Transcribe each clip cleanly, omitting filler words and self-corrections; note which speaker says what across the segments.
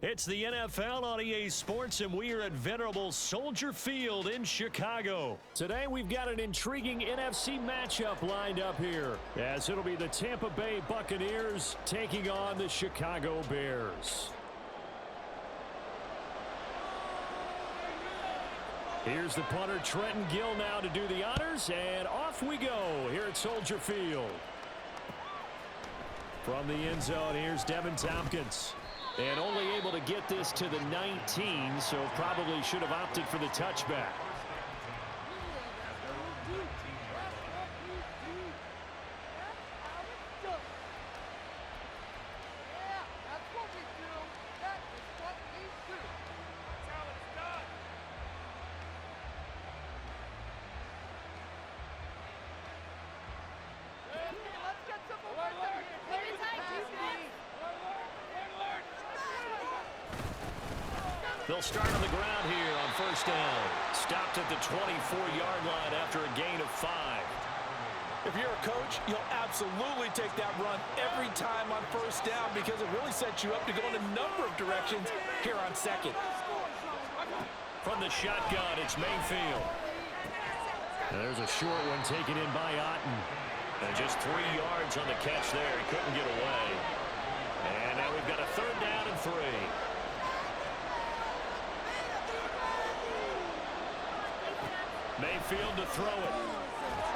Speaker 1: It's the NFL on EA Sports, and we are at venerable Soldier Field in Chicago. Today, we've got an intriguing NFC matchup lined up here, as it'll be the Tampa Bay Buccaneers taking on the Chicago Bears. Here's the punter, Trenton Gill, now to do the honors, and off we go here at Soldier Field. From the end zone, here's Devin Tompkins. And only able to get this to the 19, so probably should have opted for the touchback. They'll start on the ground here on first down. Stopped at the 24-yard line after a gain of 5.
Speaker 2: If you're a coach, you'll absolutely take that run every time on first down because it really sets you up to go in a number of directions here on second.
Speaker 1: From the shotgun, it's Mayfield. There's a short one taken in by Otten. And just 3 yards on the catch there. He couldn't get away. And now we've got a third down and 3. Mayfield to throw it.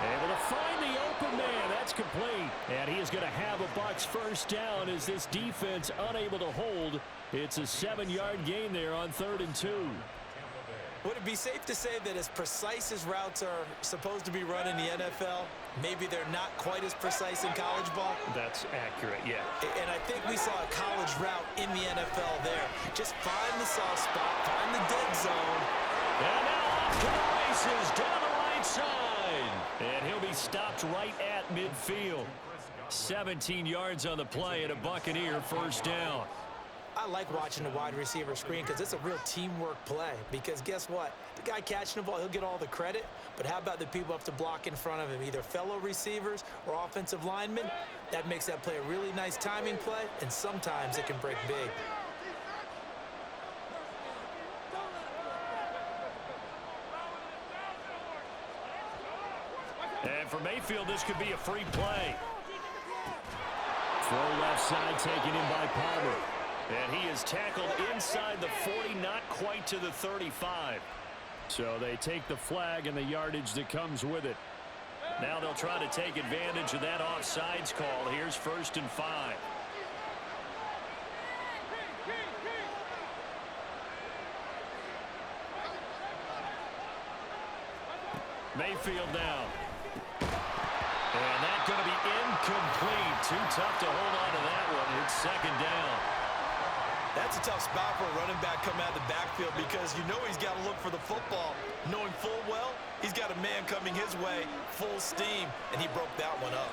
Speaker 1: Able to find the open man. That's complete. And he is going to have a Bucs first down as this defense unable to hold. It's a 7-yard gain there on 3rd and 2.
Speaker 2: Would it be safe to say that as precise as routes are supposed to be run in the NFL, maybe they're not quite as precise in college ball?
Speaker 1: That's accurate, yeah.
Speaker 2: And I think we saw a college route in the NFL there. Just find the soft spot, find the dead zone.
Speaker 1: And now off to the races down the right side. And he'll be stopped right at midfield. 17 yards on the play and a Buccaneer first down.
Speaker 2: I like watching the wide receiver screen because it's a real teamwork play. Because guess what? The guy catching the ball, he'll get all the credit. But how about the people up to block in front of him, either fellow receivers or offensive linemen? That makes that play a really nice timing play, and sometimes it can break big.
Speaker 1: And for Mayfield, this could be a free play. Throw left side taken in by Palmer. And he is tackled inside the 40, not quite to the 35. So they take the flag and the yardage that comes with it. Now they'll try to take advantage of that offsides call. Here's 1st and 5. Mayfield now. And that's going to be incomplete. Too tough to hold on to that one. It's 2nd down.
Speaker 2: That's a tough spot for a running back coming out of the backfield because you know he's got to look for the football. Knowing full well, he's got a man coming his way, full steam, and he broke that one up.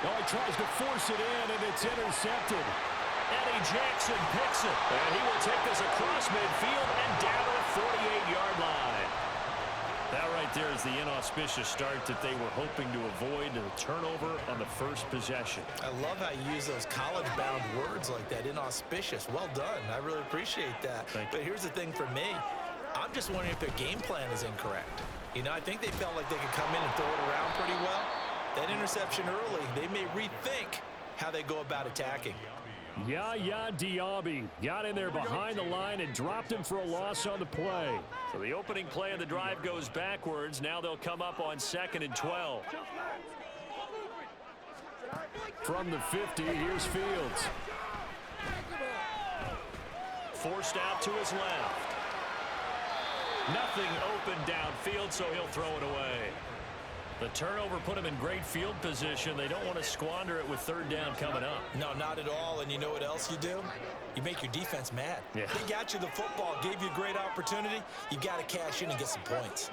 Speaker 1: Oh, he tries to force it in, and it's intercepted. Eddie Jackson picks it, and he will take this across midfield and down to the 48-yard line. That right there is the inauspicious start that they were hoping to avoid, a turnover on the first possession.
Speaker 2: I love how you use those college-bound words like that, inauspicious. Well done. I really appreciate that. But here's the thing for me. I'm just wondering if their game plan is incorrect. You know, I think they felt like they could come in and throw it around pretty well. That interception early, they may rethink how they go about attacking.
Speaker 1: Yaya Diaby got in there behind the line and dropped him for a loss on the play. So the opening play of the drive goes backwards. Now they'll come up on 2nd and 12. From the 50, here's Fields. Forced out to his left. Nothing open downfield, so he'll throw it away. The turnover put him in great field position. They don't want to squander it with 3rd down coming up.
Speaker 2: No, not at all. And you know what else you do? You make your defense mad.
Speaker 1: Yeah.
Speaker 2: They got you the football, gave you a great opportunity. You got to cash in and get some points.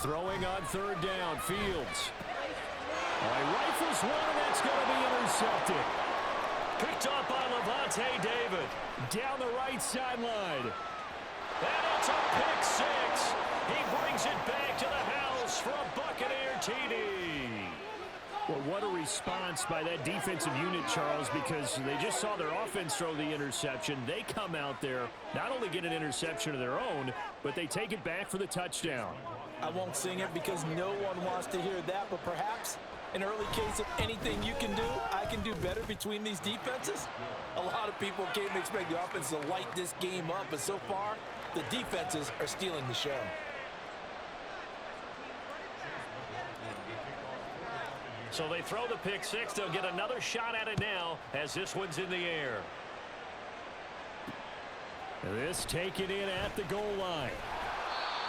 Speaker 1: Throwing on 3rd down, Fields. All right, rifles one, and that's going to be intercepted. Picked up by Levante David. Down the right sideline. And it's a pick 6. He brings it back to the house for a sense by that defensive unit, Charles, because they just saw their offense throw the interception. They come out there, not only get an interception of their own, but they take it back for the touchdown.
Speaker 2: I won't sing it because no one wants to hear that, but perhaps an early case of anything you can do, I can do better between these defenses. A lot of people came to expect the offense to light this game up, but so far, the defenses are stealing the show.
Speaker 1: So they throw the pick six. They'll get another shot at it now as this one's in the air. This taken in at the goal line.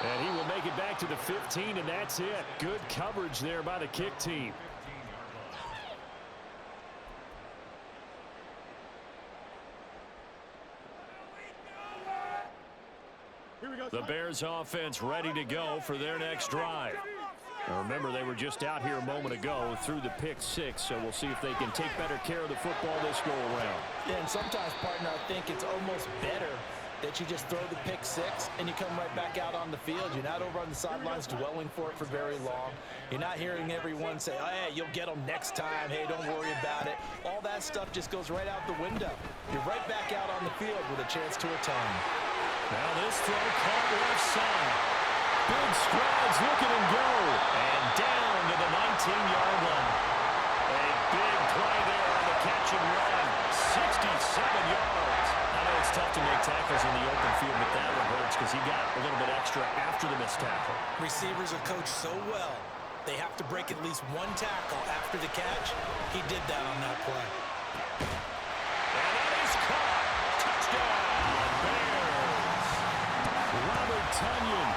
Speaker 1: And he will make it back to the 15, and that's it. Good coverage there by the kick team. The Bears offense ready to go for their next drive. Now remember, they were just out here a moment ago through the pick six, so we'll see if they can take better care of the football this go-around.
Speaker 2: Yeah, and sometimes, partner, I think it's almost better that you just throw the pick six and you come right back out on the field. You're not over on the sidelines dwelling for it for very long. You're not hearing everyone say, oh, hey, you'll get them next time. Hey, don't worry about it. All that stuff just goes right out the window. You're right back out on the field with a chance to atone.
Speaker 1: Now this throw caught left side. Big strides, look at him go. And down to the 19-yard line. A big play there on the catch and run. 67 yards. I know it's tough to make tackles in the open field, but that one hurts because he got a little bit extra after the missed tackle.
Speaker 2: Receivers are coached so well, they have to break at least one tackle after the catch. He did that on that play.
Speaker 1: And that is caught. Touchdown, Bears. Robert Tonyan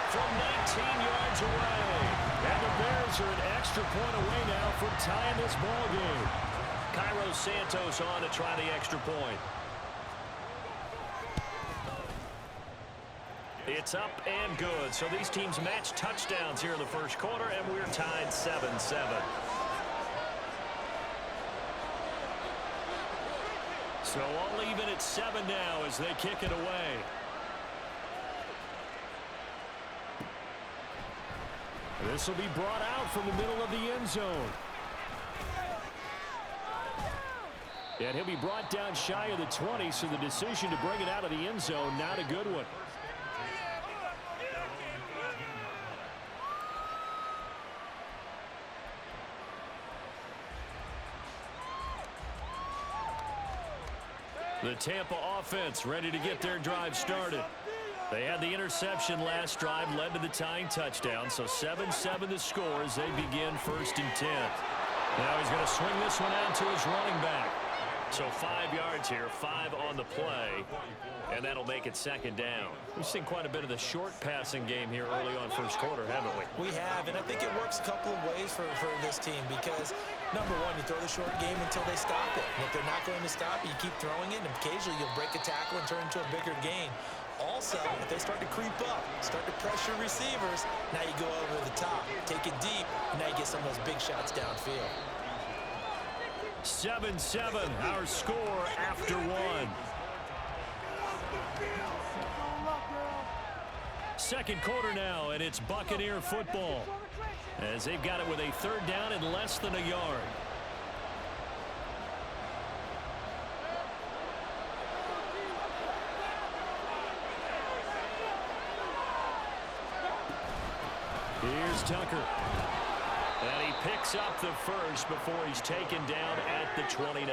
Speaker 1: from 19 yards away. And the Bears are an extra point away now from tying this ball game. Cairo Santos on to try the extra point. It's up and good. So these teams match touchdowns here in the first quarter, and we're tied 7-7. So all even at 7 now as they kick it away. This will be brought out from the middle of the end zone. And he'll be brought down shy of the 20, so the decision to bring it out of the end zone, not a good one. The Tampa offense ready to get their drive started. They had the interception last drive, led to the tying touchdown, so 7-7 the score as they begin 1st and 10. Now he's going to swing this one out to his running back. So 5 yards here, 5 on the play, and that'll make it 2nd down. We've seen quite a bit of the short passing game here early on first quarter, haven't we?
Speaker 2: We have, and I think it works a couple of ways for this team because, number one, you throw the short game until they stop it. And if they're not going to stop it, you keep throwing it, and occasionally you'll break a tackle and turn into a bigger gain. Also, if they start to creep up, start to pressure receivers, now you go over the top, take it deep, and now you get some of those big shots downfield.
Speaker 1: 7-7, our score after 1. Second quarter now, and it's Buccaneer football as they've got it with a 3rd down and less than a yard. Here's Tucker. And he picks up the first before he's taken down at the 29.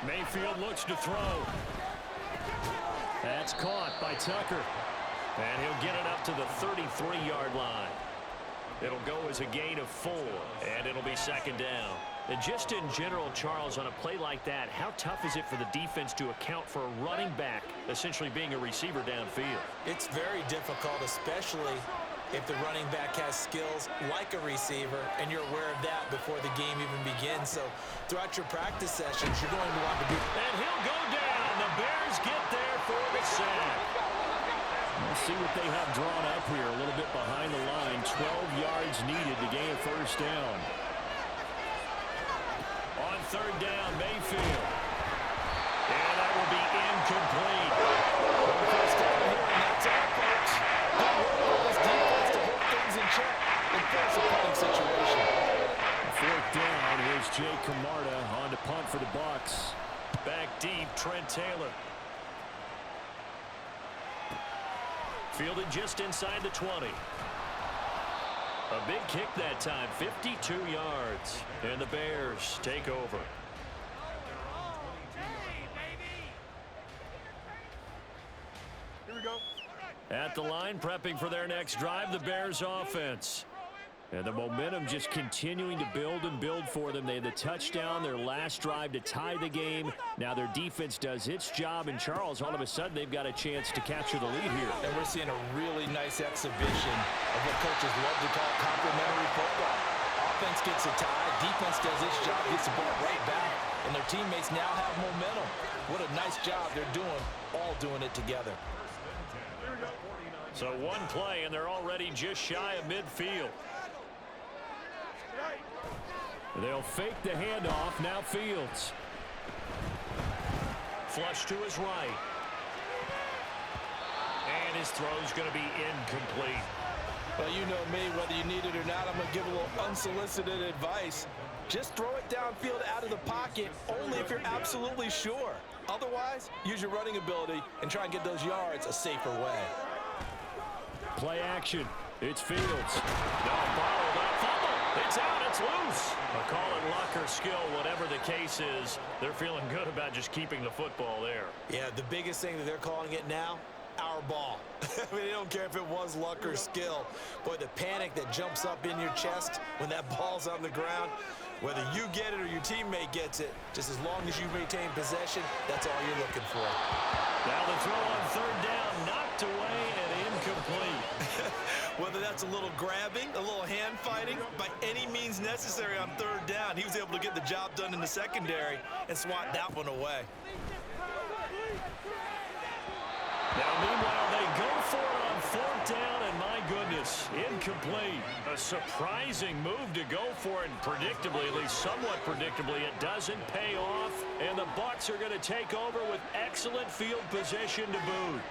Speaker 1: Mayfield looks to throw. That's caught by Tucker. And he'll get it up to the 33-yard line. It'll go as a gain of 4, and it'll be 2nd down. And just in general, Charles, on a play like that, how tough is it for the defense to account for a running back essentially being a receiver downfield?
Speaker 2: It's very difficult, especially if the running back has skills like a receiver, and you're aware of that before the game even begins. So throughout your practice sessions, you're going to want to be...
Speaker 1: And he'll go down. The Bears get there for the sack. We'll see what they have drawn up here. A little bit behind the line. 12 yards needed to gain a 1st down. On 3rd down, Mayfield. And that will be incomplete.
Speaker 2: First down here, and that's a
Speaker 1: Here's Jake Camarda on to punt for the Bucs. Back deep, Trent Taylor. Fielded just inside the 20. A big kick that time, 52 yards. And the Bears take over.
Speaker 3: Here we go.
Speaker 1: At the line, prepping for their next drive, the Bears offense. And the momentum just continuing to build and build for them. They had the touchdown, their last drive to tie the game. Now their defense does its job, and Charles, all of a sudden, they've got a chance to capture the lead here.
Speaker 2: And we're seeing a really nice exhibition of what coaches love to call complementary football. Offense gets a tie, defense does its job, gets the ball right back, and their teammates now have momentum. What a nice job they're doing, all doing it together.
Speaker 1: So one play, and they're already just shy of midfield. They'll fake the handoff. Now Fields. Flush to his right. And his throw's going to be incomplete.
Speaker 2: Well, you know me, whether you need it or not, I'm going to give a little unsolicited advice. Just throw it downfield out of the pocket, only if you're absolutely sure. Otherwise, use your running ability and try and get those yards a safer way.
Speaker 1: Play action. It's Fields. No, follow that fumble. It's out. It's loose. Call it luck or skill, whatever the case is. They're feeling good about just keeping the football there.
Speaker 2: Yeah, the biggest thing that they're calling it now, our ball. I mean, they don't care if it was luck or skill. Boy, the panic that jumps up in your chest when that ball's on the ground, whether you get it or your teammate gets it, just as long as you retain possession, that's all you're looking for.
Speaker 1: Now the throw on third down, knocked away and incomplete.
Speaker 2: Whether that's a little grabbing, a little hand fighting, by any means necessary on third down, he was able to get the job done in the secondary and swat that one away.
Speaker 1: Now, meanwhile, they go for it on fourth down, and my goodness, incomplete. A surprising move to go for it, and predictably, at least somewhat predictably, it doesn't pay off, and the Bucs are going to take over with excellent field position to boot.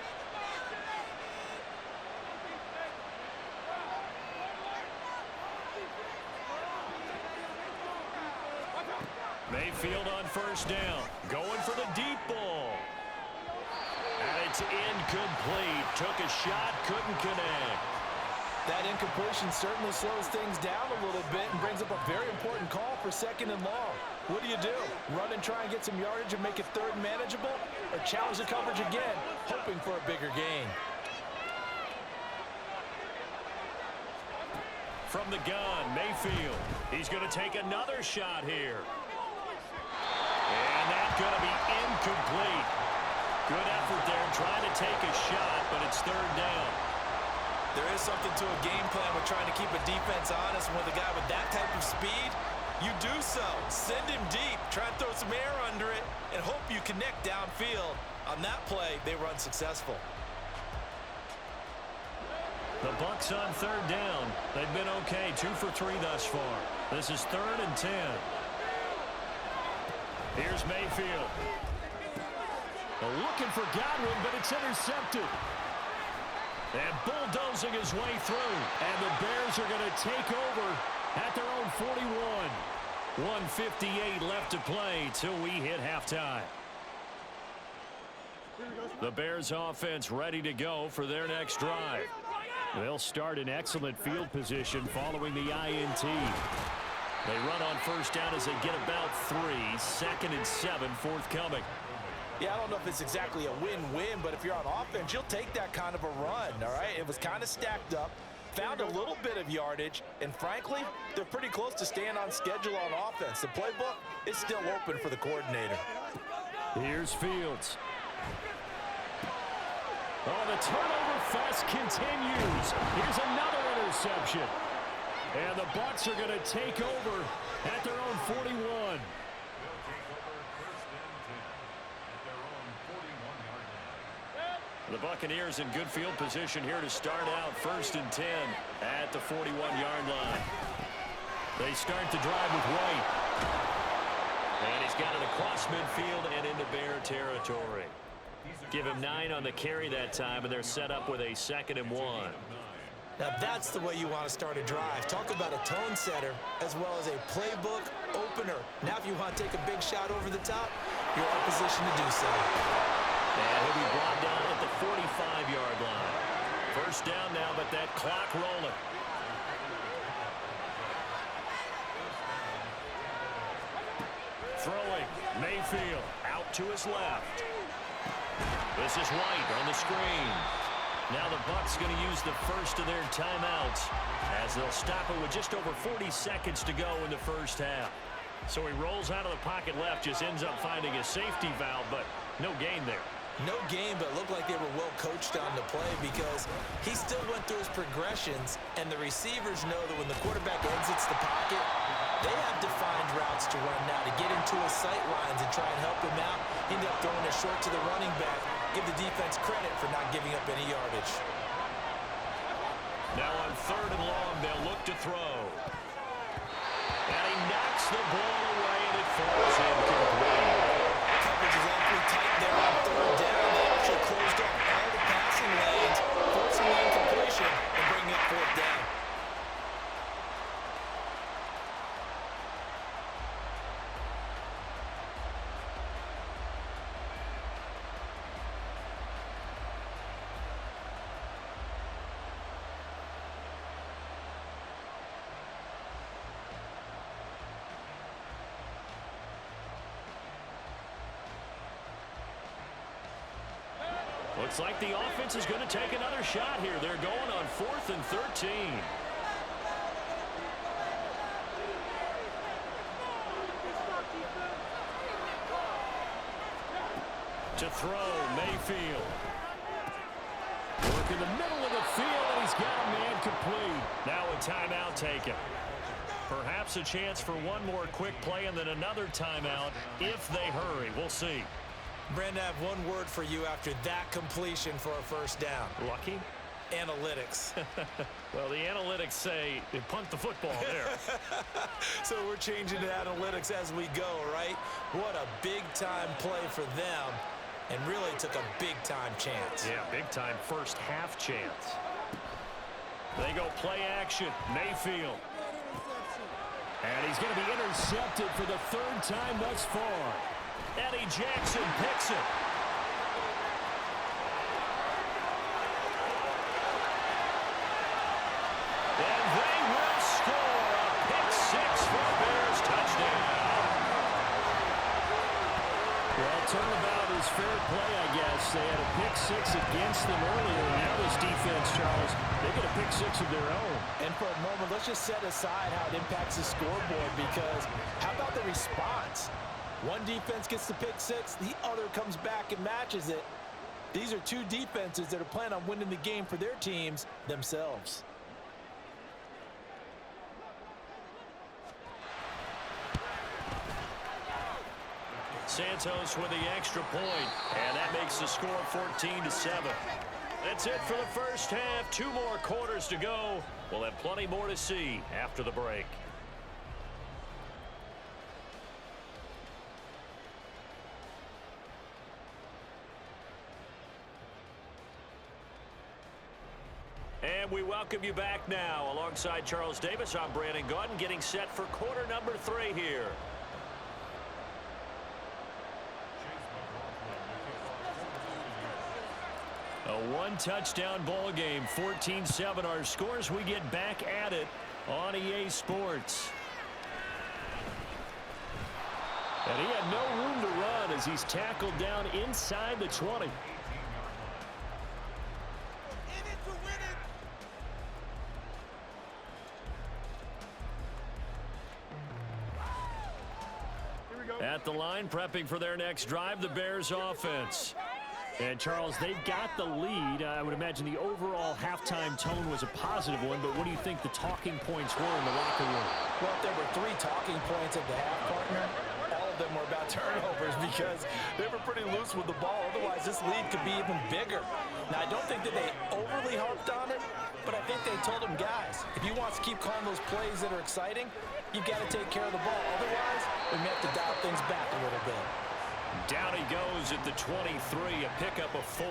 Speaker 1: Mayfield on first down, going for the deep ball. And it's incomplete. Took a shot, couldn't connect.
Speaker 2: That incompletion certainly slows things down a little bit and brings up a very important call for second and long. What do? Run and try and get some yardage and make it third manageable? Or challenge the coverage again, hoping for a bigger gain?
Speaker 1: From the gun, Mayfield. He's going to take another shot here. And that's going to be incomplete. Good effort there, trying to take a shot, but it's third down.
Speaker 2: There is something to a game plan with trying to keep a defense honest. With a guy with that type of speed, you do so. Send him deep, try and throw some air under it, and hope you connect downfield. On that play, they were unsuccessful.
Speaker 1: The Bucs on third down. They've been okay, 2 for 3 thus far. This is 3rd and 10. Here's Mayfield. Looking for Godwin, but it's intercepted. And bulldozing his way through. And the Bears are going to take over at their own 41. 1:58 left to play till we hit halftime. The Bears offense ready to go for their next drive. They'll start in excellent field position following the INT. They run on first down as they get about 3. 2nd and 7 forthcoming.
Speaker 2: Yeah, I don't know if it's exactly a win-win, but if you're on offense, you'll take that kind of a run, all right? It was kind of stacked up, found a little bit of yardage, and frankly, they're pretty close to staying on schedule on offense. The playbook is still open for the coordinator.
Speaker 1: Here's Fields. Oh, the turnover fest continues. Here's another interception. And the Bucs are going to take over at their own 41. The Buccaneers in good field position here to start out 1st and 10 at the 41-yard line. They start the drive with White. And he's got it across midfield and into Bear territory. Give him 9 on the carry that time, and they're set up with a 2nd and 1.
Speaker 2: Now that's the way you want to start a drive. Talk about a tone setter as well as a playbook opener. Now if you want to take a big shot over the top, you're in position to do so.
Speaker 1: And he'll be brought down at the 45-yard line. First down now, but that clock rolling. Throwing, Mayfield out to his left. This is White on the screen. Now the Bucs going to use the first of their timeouts as they'll stop it with just over 40 seconds to go in the first half. So he rolls out of the pocket left, just ends up finding a safety valve, but no gain there.
Speaker 2: No gain, but it looked like they were well coached on the play because he still went through his progressions, and the receivers know that when the quarterback exits the pocket, they have defined routes to run now to get into his sight lines and try and help him out. He ended up throwing it short to the running back. Give the defense credit for not giving up any yardage.
Speaker 1: Now on 3rd and long, they'll look to throw. And he knocks the ball away, and it falls incomplete.
Speaker 2: Coverage is awfully tight there on 3rd down. They actually closed off all the passing lanes, forcing the incompletion and bringing it 4th down.
Speaker 1: Looks like the offense is going to take another shot here. They're going on 4th and 13. To throw, Mayfield. Work in the middle of the field, and he's got a man complete. Now a timeout taken. Perhaps a chance for one more quick play and then another timeout if they hurry. We'll see.
Speaker 2: Brandon, I have one word for you after that completion for a first down.
Speaker 1: Lucky?
Speaker 2: Analytics.
Speaker 1: Well, the analytics say they punt the football there.
Speaker 2: So we're changing to analytics as we go, right? What a big-time play for them, and really took a big-time chance.
Speaker 1: Yeah, big-time first half chance. They go play action. Mayfield. And he's going to be intercepted for the 3rd time thus far. Eddie Jackson picks it. And they will score a pick 6 for the Bears touchdown. Well, turnabout is fair play, I guess. They had a pick 6 against them earlier. Now this defense, Charles, they get a pick 6 of their own.
Speaker 2: And for a moment, let's just set aside how it impacts the scoreboard, because how about the response? One defense gets the pick 6, the other comes back and matches it. These are two defenses that are planning on winning the game for their teams themselves.
Speaker 1: Santos with the extra point, and that makes the score 14-7. That's it for the first half. 2 more quarters to go. We'll have plenty more to see after the break. And we welcome you back now. Alongside Charles Davis, I'm Brandon Gaudin, getting set for quarter number 3 here. A 1-touchdown ball game, 14-7 our scores. We get back at it on EA Sports. And he had no room to run as he's tackled down inside the 20. At the line, prepping for their next drive, the Bears offense. And, Charles, they've got the lead. I would imagine the overall halftime tone was a positive one, but what do you think the talking points were in the locker room?
Speaker 2: Well, if there were 3 talking points at the half, partner, all of them were about turnovers because they were pretty loose with the ball. Otherwise, this lead could be even bigger. Now, I don't think that they overly harped on it, but I think they told them, guys, if you want to keep calling those plays that are exciting, you've got to take care of the ball. Otherwise, we may have to dial things back a little bit.
Speaker 1: Down he goes at the 23, a pickup of 4.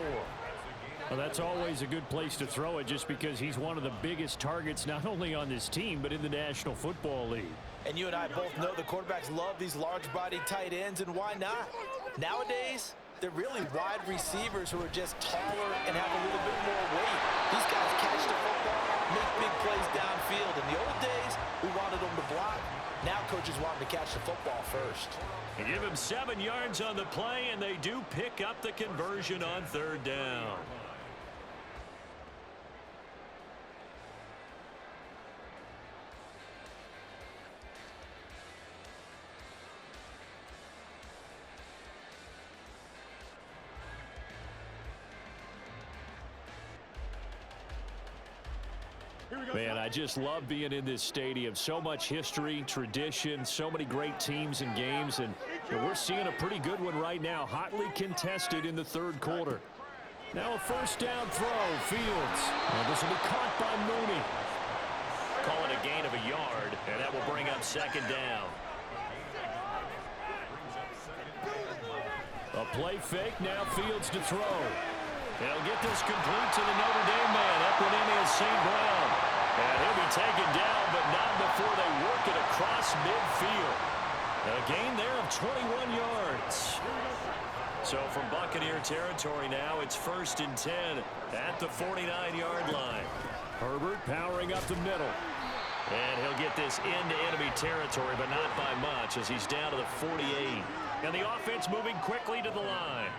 Speaker 1: Well, that's always a good place to throw it just because he's one of the biggest targets not only on this team but in the National Football League.
Speaker 2: And you and I both know the quarterbacks love these large-bodied tight ends, and why not? Nowadays, they're really wide receivers who are just taller and have a little bit more weight. These guys catch the football, make big plays downfield. In the old days, we wanted them to block. Now coaches want them to catch the football first.
Speaker 1: They give him 7 yards on the play, and they do pick up the conversion on 3rd down. Man, I just love being in this stadium. So much history, tradition, so many great teams and games, and we're seeing a pretty good one right now, hotly contested in the 3rd quarter. Now a 1st down throw, Fields. And this will be caught by Mooney. Call it a gain of a yard, and that will bring up 2nd down. A play fake, now Fields to throw. They'll get this complete to the Notre Dame man. Up and in is St. Brown. And he'll be taken down, but not before they work it across midfield. A gain there of 21 yards. So from Buccaneer territory now, it's 1st and 10 at the 49-yard line. Herbert powering up the middle. And he'll get this into enemy territory, but not by much as he's down to the 48. And the offense moving quickly to the line.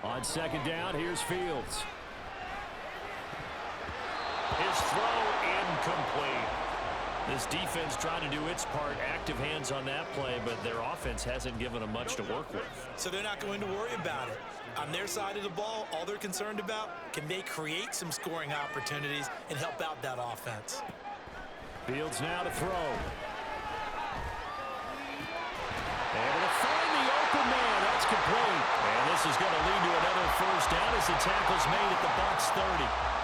Speaker 1: On 2nd down, here's Fields. His throw incomplete. This defense trying to do its part, active hands on that play, but their offense hasn't given them much to work with.
Speaker 2: So they're not going to worry about it. On their side of the ball, all they're concerned about, can they create some scoring opportunities and help out that offense?
Speaker 1: Fields now to throw. Able to find the open man. That's complete. And this is going to lead to another 1st down as the tackle's made at the Bucs 30.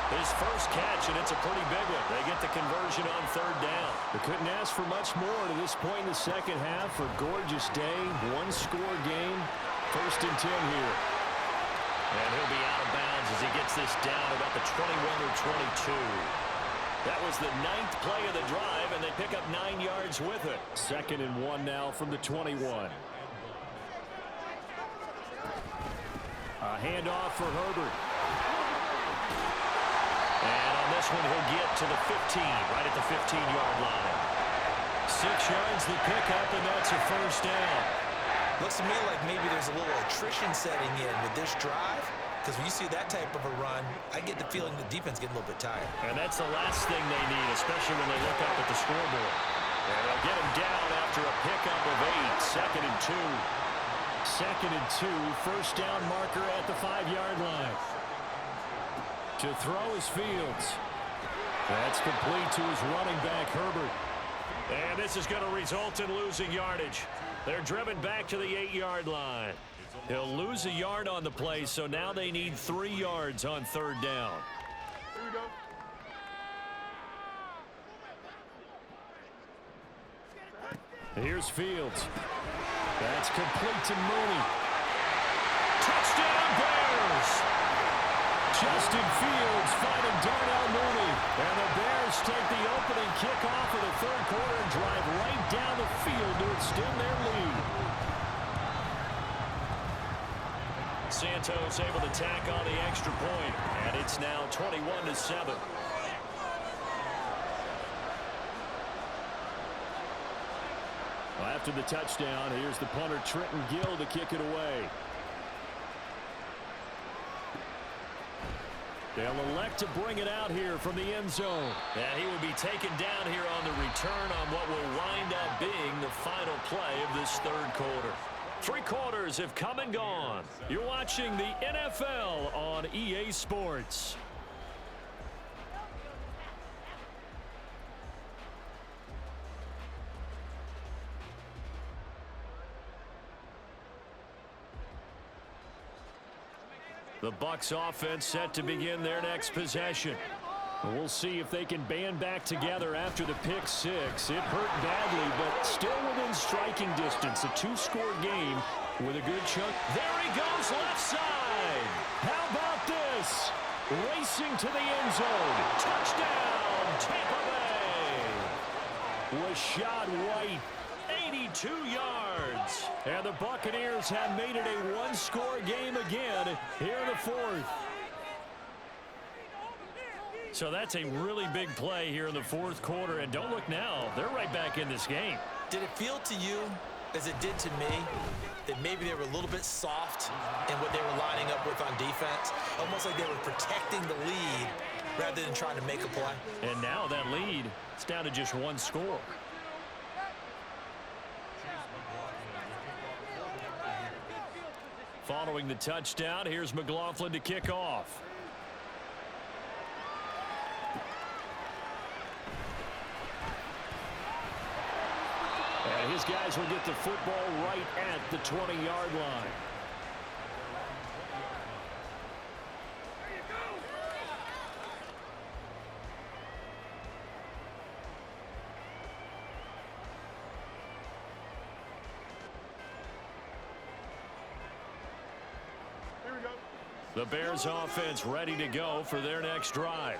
Speaker 1: His first catch, and it's a pretty big one. They get the conversion on 3rd down. They couldn't ask for much more to this point in the 2nd half. A gorgeous day, 1-score game. 1st and 10 here. And he'll be out of bounds as he gets this down about the 21 or 22. That was the 9th play of the drive, and they pick up 9 yards with it. 2nd and 1 now from the 21. A handoff for Herbert. And on this one, he'll get to the 15, right at the 15-yard line. 6 yards the pickup, and that's a 1st down.
Speaker 2: Looks to me like maybe there's a little attrition setting in with this drive, because when you see that type of a run, I get the feeling the defense getting a little bit tired.
Speaker 1: And that's the last thing they need, especially when they look up at the scoreboard. And they'll get him down after a pickup of 8, 2nd and 2. 2nd and 2, 1st down marker at the 5-yard line. To throw is Fields. That's complete to his running back, Herbert. And this is going to result in losing yardage. They're driven back to the 8-yard line. He'll lose a yard on the play, so now they need 3 yards on 3rd down.
Speaker 3: Here we go.
Speaker 1: Here's Fields. That's complete to Mooney. Touchdown, Bears! Justin Fields finding Darnell Mooney. And the Bears take the opening kickoff of the 3rd quarter and drive right down the field to extend their lead. Santos able to tack on the extra point, and it's now 21-7. After the touchdown, here's the punter Trenton Gill to kick it away. They'll elect to bring it out here from the end zone. And he will be taken down here on the return on what will wind up being the final play of this 3rd quarter. 3 quarters have come and gone. You're watching the NFL on EA Sports. The Bucs offense set to begin their next possession. We'll see if they can band back together after the pick 6. It hurt badly, but still within striking distance. A 2-score game with a good chunk. There he goes, left side. How about this? Racing to the end zone. Touchdown, Tampa Bay. Rashad White, 82 yards. And the Buccaneers have made it a one-score game again here in the fourth. So that's a really big play here in the fourth quarter. And don't look now, they're right back in this game.
Speaker 2: Did it feel to you, as it did to me, that maybe they were a little bit soft in what they were lining up with on defense? Almost like they were protecting the lead rather than trying to make a play.
Speaker 1: And now that lead is down to just one score. Following the touchdown, here's McLaughlin to kick off. And his guys will get the football right at the 20-yard line. The Bears offense ready to go for their next drive.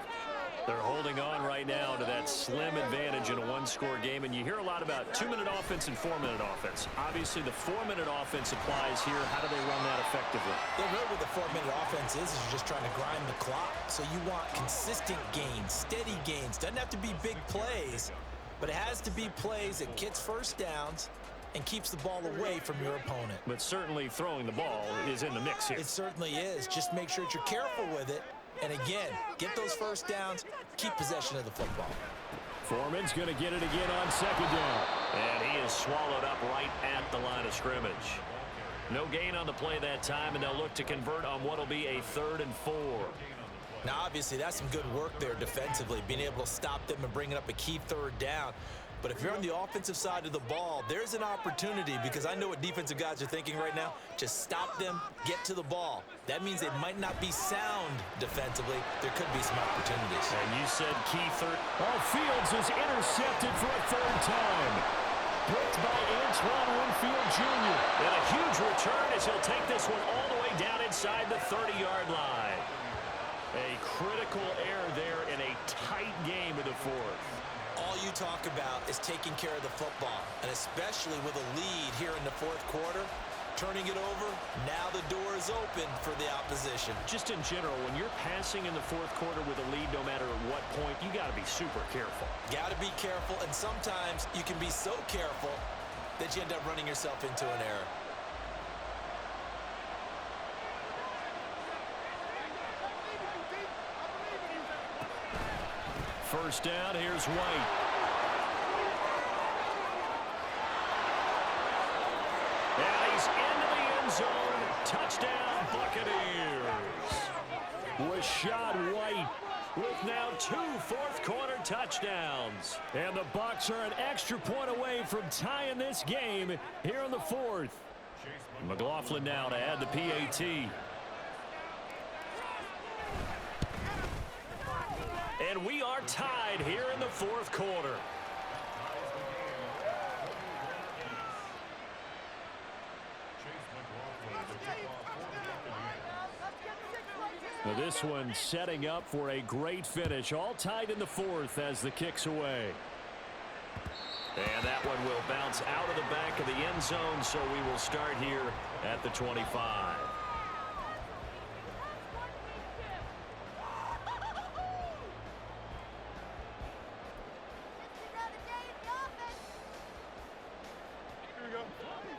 Speaker 1: They're holding on right now to that slim advantage in a one-score game. And you hear a lot about 2-minute offense and 4-minute offense. Obviously, the 4-minute offense applies here. How do they run that effectively?
Speaker 2: Yeah, really what the 4-minute offense is you're just trying to grind the clock. So you want consistent gains, steady gains. Doesn't have to be big plays, but it has to be plays that gets first downs and keeps the ball away from your opponent.
Speaker 1: But certainly throwing the ball is in the mix here.
Speaker 2: It certainly is. Just make sure that you're careful with it. And again, get those first downs, keep possession of the football.
Speaker 1: Foreman's going to get it again on second down. And he is swallowed up right at the line of scrimmage. No gain on the play that time, and they'll look to convert on what will be a 3rd and 4.
Speaker 2: Now, obviously, that's some good work there defensively, being able to stop them and bringing up a key 3rd down. But if you're on the offensive side of the ball, there's an opportunity, because I know what defensive guys are thinking right now. Just stop them, get to the ball. That means they might not be sound defensively. There could be some opportunities.
Speaker 1: And you said key 3rd. Oh, Fields is intercepted for a 3rd time. Picked by Antoine Winfield Jr. And a huge return as he'll take this one all the way down inside the 30-yard line. A critical error there in a tight game in the fourth.
Speaker 2: All you talk about is taking care of the football, and especially with a lead here in the fourth quarter, turning it over, now the door is open for the opposition.
Speaker 1: Just in general, when you're passing in the fourth quarter with a lead, no matter at what point, you got to be super careful.
Speaker 2: Got to be careful, and sometimes you can be so careful that you end up running yourself into an error.
Speaker 1: First down, here's White. And he's into the end zone. Touchdown, Buccaneers. Rashad White with now 2 fourth-quarter touchdowns. And the Bucs are an extra point away from tying this game here in the fourth. McLaughlin now to add the PAT. And we are tied here in the fourth quarter. Now this one setting up for a great finish. All tied in the fourth as the kick's away. And that one will bounce out of the back of the end zone, so we will start here at the 25.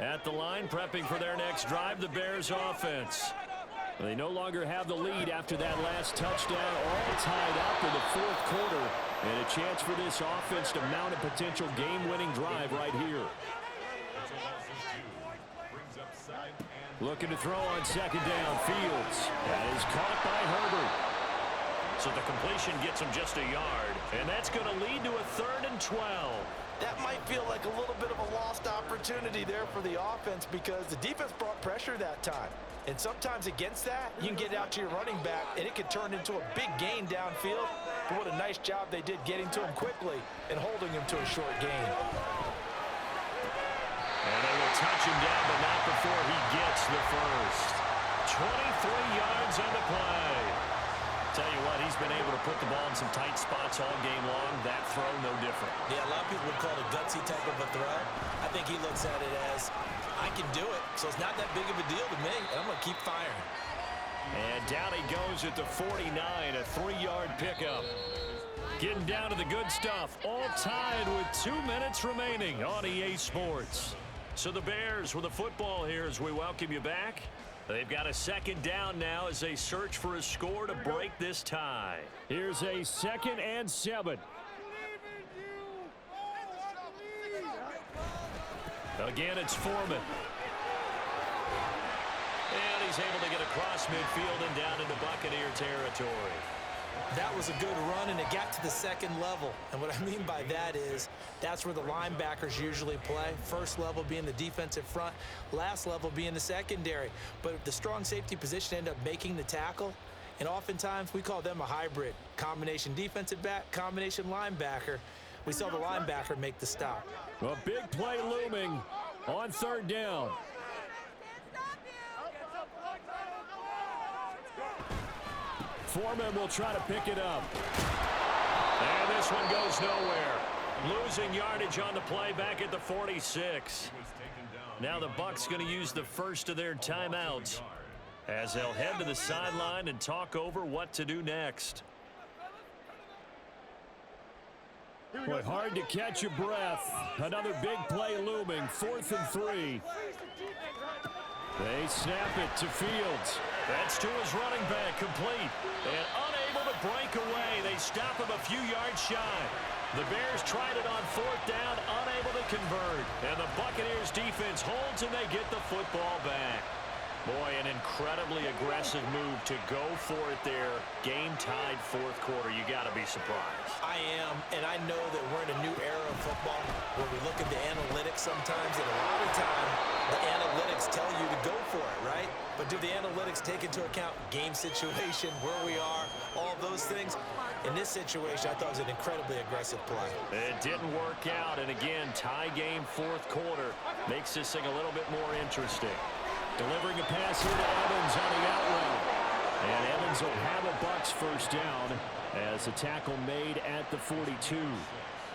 Speaker 1: At the line, prepping for their next drive, the Bears offense. They no longer have the lead after that last touchdown, all tied up in the fourth quarter. And a chance for this offense to mount a potential game-winning drive right here. Looking to throw on second down. Fields. That is caught by Herbert. So the completion gets him just a yard. And that's going to lead to a 3rd and 12.
Speaker 2: That might feel like a little bit of a lost opportunity there for the offense, because the defense brought pressure that time. And sometimes against that, you can get out to your running back, and it can turn into a big gain downfield. But what a nice job they did getting to him quickly and holding him to a short gain.
Speaker 1: And they will touch him down, but not before he first. 23 yards on the play. Tell you what, he's been able to put the ball in some tight spots all game long. That throw, no different.
Speaker 2: Yeah, a lot of people would call it a gutsy type of a throw. I think he looks at it as, I can do it, so it's not that big of a deal to me, and I'm going to keep firing.
Speaker 1: And down he goes at the 49, a 3-yard pickup. Getting down to the good stuff, all tied with 2 minutes remaining on EA Sports. So the Bears with the football here as we welcome you back. They've got a second down now as they search for a score to break this tie. Here's a 2nd and 7. Again, it's Foreman. And he's able to get across midfield and down into Buccaneer territory.
Speaker 2: That was a good run, and it got to the second level. And what I mean by that is that's where the linebackers usually play. First level being the defensive front, last level being the secondary. But the strong safety position ended up making the tackle, and oftentimes we call them a hybrid. Combination defensive back, combination linebacker. We saw the linebacker make the stop.
Speaker 1: A big play looming on 3rd down. Foreman will try to pick it up. And this one goes nowhere. Losing yardage on the play back at the 46. Now the Bucs going to use the first of their timeouts as they'll head to the sideline and talk over what to do next. Boy, hard to catch your breath. Another big play looming. 4th and 3. They snap it to Fields. That's to his running back, complete. And unable to break away. They stop him a few yards shy. The Bears tried it on 4th down, unable to convert. And the Buccaneers defense holds and they get the football back. Boy, an incredibly aggressive move to go for it there. Game-tied 4th quarter. You got to be surprised.
Speaker 2: I am, and I know that we're in a new era of football where we look at the analytics sometimes, and a lot of time the analytics tell you to go for it, right? But do the analytics take into account game situation, where we are, all those things? In this situation, I thought it was an incredibly aggressive play.
Speaker 1: It didn't work out, and again, tie game 4th quarter makes this thing a little bit more interesting. Delivering a pass here to Evans on the out route. And Evans will have a Bucs first down as a tackle made at the 42.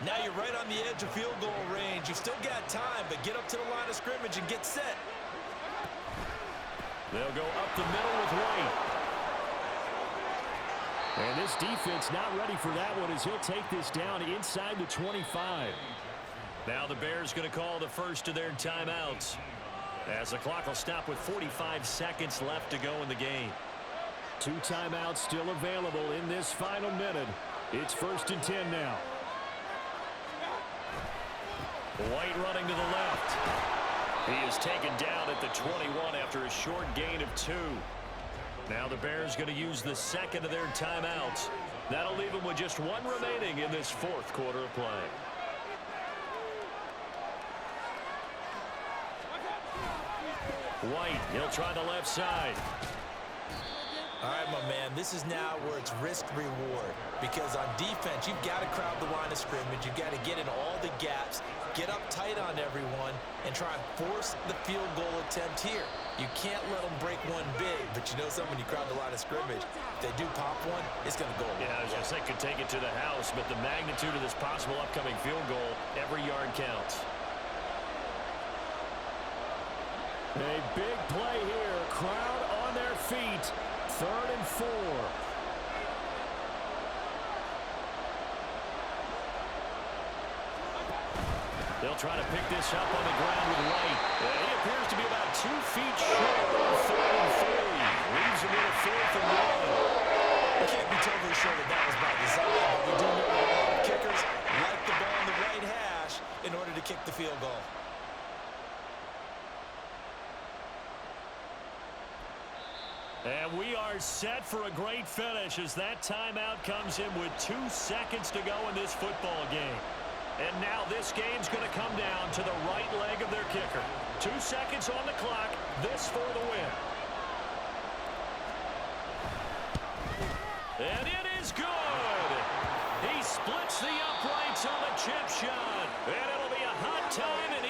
Speaker 2: Now you're right on the edge of field goal range. You've still got time, but get up to the line of scrimmage and get set.
Speaker 1: They'll go up the middle with White. And this defense not ready for that one as he'll take this down inside the 25. Now the Bears going to call the first of their timeouts, as the clock will stop with 45 seconds left to go in the game. 2 timeouts still available in this final minute. It's 1st and 10 now. White running to the left. He is taken down at the 21 after a short gain of 2. Now the Bears going to use the second of their timeouts. That'll leave them with just 1 remaining in this 4th quarter of play. White, he'll try the left side.
Speaker 2: All right, my man, this is now where it's risk-reward. Because on defense, you've got to crowd the line of scrimmage. You've got to get in all the gaps, get up tight on everyone, and try and force the field goal attempt here. You can't let them break one big, but you know something, when you crowd the line of scrimmage, if they do pop one, it's going to go away.
Speaker 1: Yeah, I was going to say could take it to the house, but the magnitude of this possible upcoming field goal, every yard counts. A big play here. Crowd on their feet. 3rd and 4. They'll try to pick this up on the ground with White. He appears to be about 2 feet short on 3rd and 3. Leaves him with a 4th and 1.
Speaker 2: We can't be totally sure that that was by design, but we do know that a lot of kickers like the ball on the right hash in order to kick the field goal.
Speaker 1: And we are set for a great finish as that timeout comes in with 2 seconds to go in this football game. And now this game's going to come down to the right leg of their kicker. 2 seconds on the clock. This for the win. And it is good. He splits the uprights on the chip shot. And it'll be a hot time in